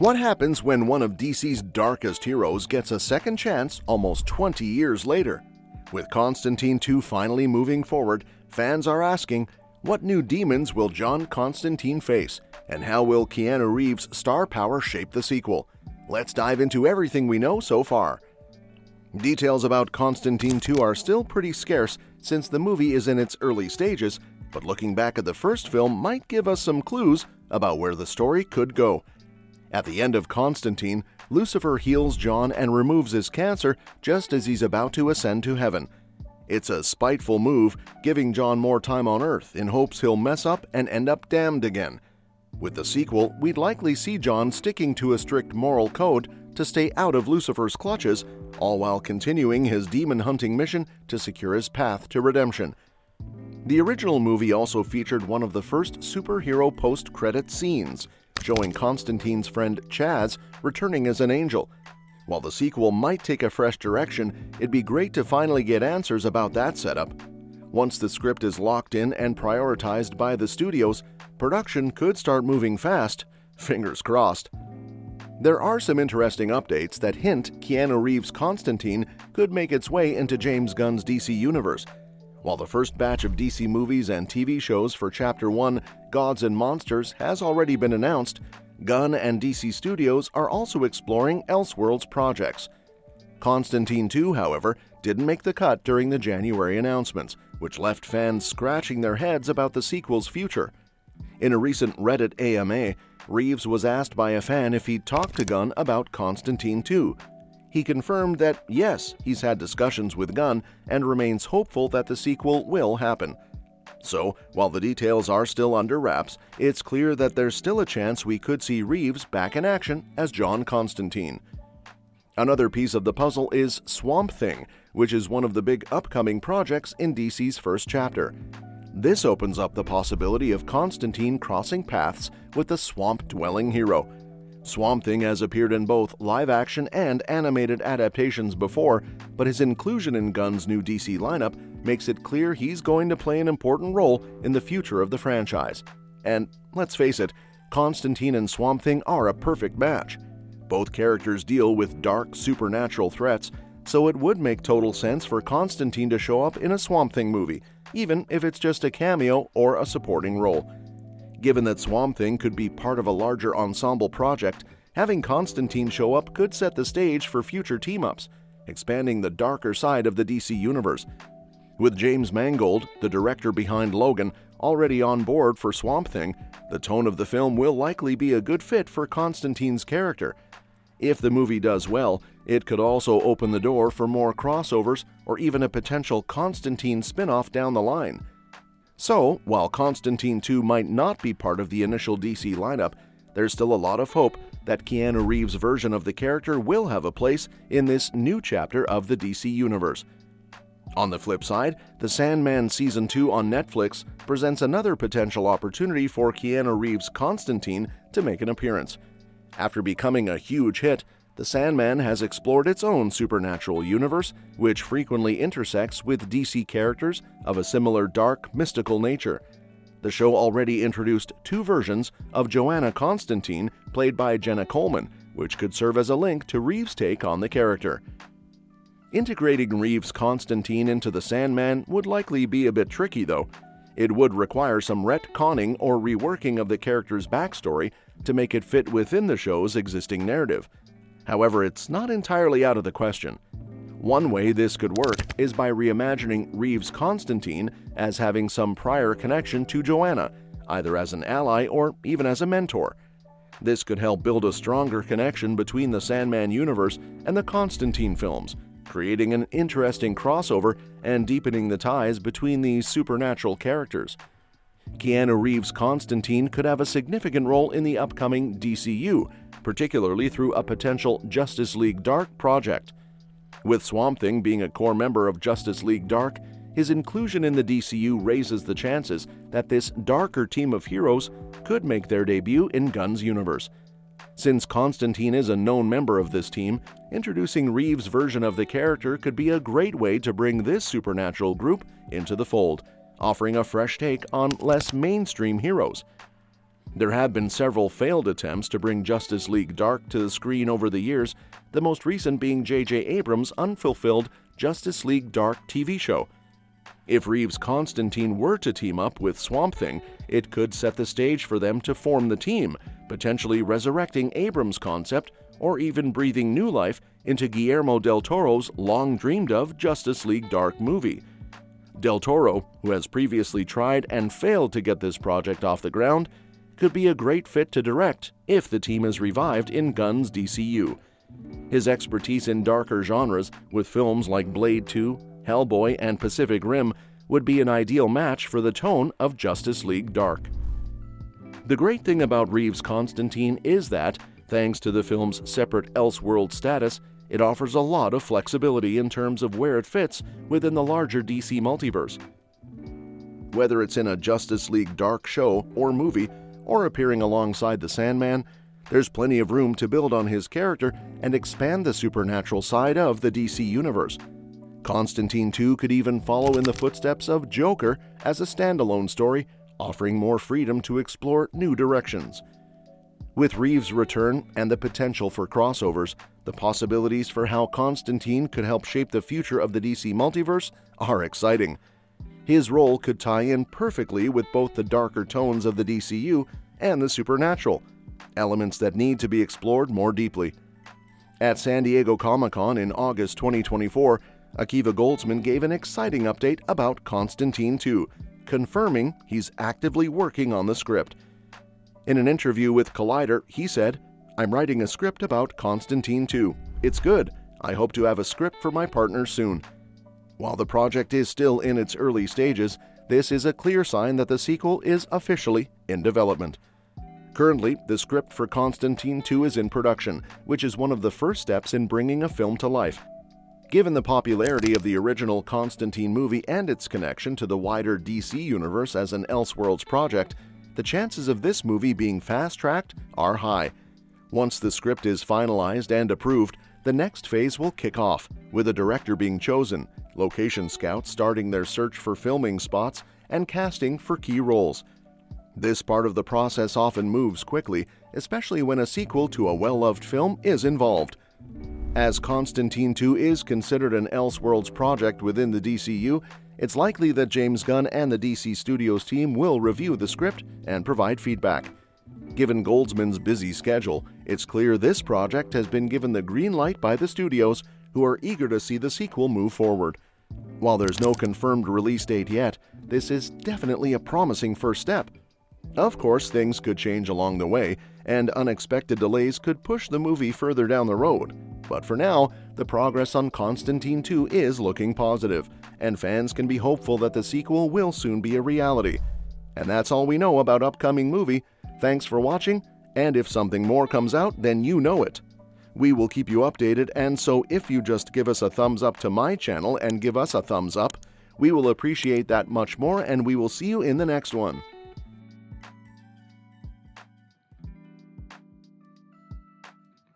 What happens when one of DC's darkest heroes gets a second chance almost 20 years later? With Constantine 2 finally moving forward, fans are asking, what new demons will John Constantine face, and how will Keanu Reeves' star power shape the sequel? Let's dive into everything we know so far. Details about Constantine 2 are still pretty scarce since the movie is in its early stages, but looking back at the first film might give us some clues about where the story could go. At the end of Constantine, Lucifer heals John and removes his cancer just as he's about to ascend to heaven. It's a spiteful move, giving John more time on Earth in hopes he'll mess up and end up damned again. With the sequel, we'd likely see John sticking to a strict moral code to stay out of Lucifer's clutches, all while continuing his demon-hunting mission to secure his path to redemption. The original movie also featured one of the first superhero post-credit scenes, showing Constantine's friend Chaz returning as an angel. While the sequel might take a fresh direction, it'd be great to finally get answers about that setup. Once the script is locked in and prioritized by the studios, production could start moving fast, fingers crossed. There are some interesting updates that hint Keanu Reeves' Constantine could make its way into James Gunn's DC universe. While the first batch of DC movies and TV shows for Chapter 1, Gods and Monsters, has already been announced, Gunn and DC Studios are also exploring Elseworlds projects. Constantine 2, however, didn't make the cut during the January announcements, which left fans scratching their heads about the sequel's future. In a recent Reddit AMA, Reeves was asked by a fan if he'd talked to Gunn about Constantine 2. He confirmed that yes, he's had discussions with Gunn and remains hopeful that the sequel will happen. So, while the details are still under wraps, it's clear that there's still a chance we could see Reeves back in action as John Constantine. Another piece of the puzzle is Swamp Thing, which is one of the big upcoming projects in DC's first chapter. This opens up the possibility of Constantine crossing paths with the swamp-dwelling hero. Swamp Thing has appeared in both live-action and animated adaptations before, but his inclusion in Gunn's new DC lineup makes it clear he's going to play an important role in the future of the franchise. And let's face it, Constantine and Swamp Thing are a perfect match. Both characters deal with dark, supernatural threats, so it would make total sense for Constantine to show up in a Swamp Thing movie, even if it's just a cameo or a supporting role. Given that Swamp Thing could be part of a larger ensemble project, having Constantine show up could set the stage for future team-ups, expanding the darker side of the DC universe. With James Mangold, the director behind Logan, already on board for Swamp Thing, the tone of the film will likely be a good fit for Constantine's character. If the movie does well, it could also open the door for more crossovers or even a potential Constantine spin-off down the line. So, while Constantine 2 might not be part of the initial DC lineup, there's still a lot of hope that Keanu Reeves' version of the character will have a place in this new chapter of the DC universe. On the flip side, The Sandman Season 2 on Netflix presents another potential opportunity for Keanu Reeves' Constantine to make an appearance. After becoming a huge hit, The Sandman has explored its own supernatural universe, which frequently intersects with DC characters of a similar dark, mystical nature. The show already introduced 2 versions of Joanna Constantine, played by Jenna Coleman, which could serve as a link to Reeves' take on the character. Integrating Reeves' Constantine into The Sandman would likely be a bit tricky, though. It would require some retconning or reworking of the character's backstory to make it fit within the show's existing narrative. However, it's not entirely out of the question. One way this could work is by reimagining Reeves' Constantine as having some prior connection to Joanna, either as an ally or even as a mentor. This could help build a stronger connection between the Sandman universe and the Constantine films, creating an interesting crossover and deepening the ties between these supernatural characters. Keanu Reeves' Constantine could have a significant role in the upcoming DCU, particularly through a potential Justice League Dark project. With Swamp Thing being a core member of Justice League Dark, his inclusion in the DCU raises the chances that this darker team of heroes could make their debut in Gunn's universe. Since Constantine is a known member of this team, introducing Reeves' version of the character could be a great way to bring this supernatural group into the fold, offering a fresh take on less mainstream heroes. There have been several failed attempts to bring Justice League Dark to the screen over the years, the most recent being J.J. Abrams' unfulfilled Justice League Dark TV show. If Reeves' Constantine were to team up with Swamp Thing, it could set the stage for them to form the team, potentially resurrecting Abrams' concept or even breathing new life into Guillermo del Toro's long-dreamed-of Justice League Dark movie. Del Toro, who has previously tried and failed to get this project off the ground, could be a great fit to direct if the team is revived in Gunn's DCU. His expertise in darker genres, with films like Blade 2, Hellboy, and Pacific Rim, would be an ideal match for the tone of Justice League Dark. The great thing about Reeves' Constantine is that, thanks to the film's separate Elseworld status, it offers a lot of flexibility in terms of where it fits within the larger DC multiverse. Whether it's in a Justice League Dark show or movie, or appearing alongside the Sandman, there's plenty of room to build on his character and expand the supernatural side of the DC universe. Constantine 2 could even follow in the footsteps of Joker as a standalone story, offering more freedom to explore new directions. With Reeves' return and the potential for crossovers, the possibilities for how Constantine could help shape the future of the DC multiverse are exciting. His role could tie in perfectly with both the darker tones of the DCU and the supernatural, elements that need to be explored more deeply. At San Diego Comic-Con in August 2024, Akiva Goldsman gave an exciting update about Constantine 2, confirming he's actively working on the script. In an interview with Collider, he said, "I'm writing a script about Constantine 2. It's good. I hope to have a script for my partner soon." While the project is still in its early stages, this is a clear sign that the sequel is officially in development. Currently, the script for Constantine 2 is in production, which is one of the first steps in bringing a film to life. Given the popularity of the original Constantine movie and its connection to the wider DC universe as an Elseworlds project, the chances of this movie being fast-tracked are high. Once the script is finalized and approved, the next phase will kick off, with a director being chosen, location scouts starting their search for filming spots, and casting for key roles. This part of the process often moves quickly, especially when a sequel to a well-loved film is involved. As Constantine 2 is considered an Elseworlds project within the DCU, it's likely that James Gunn and the DC Studios team will review the script and provide feedback. Given Goldsman's busy schedule, it's clear this project has been given the green light by the studios, who are eager to see the sequel move forward. While there's no confirmed release date yet, this is definitely a promising first step. Of course, things could change along the way, and unexpected delays could push the movie further down the road. But for now, the progress on Constantine 2 is looking positive, and fans can be hopeful that the sequel will soon be a reality. And that's all we know about upcoming movie. Thanks for watching, and if something more comes out, then you know it. We will keep you updated, and so if you just give us a thumbs up to my channel and give us a thumbs up, we will appreciate that much more, and we will see you in the next one.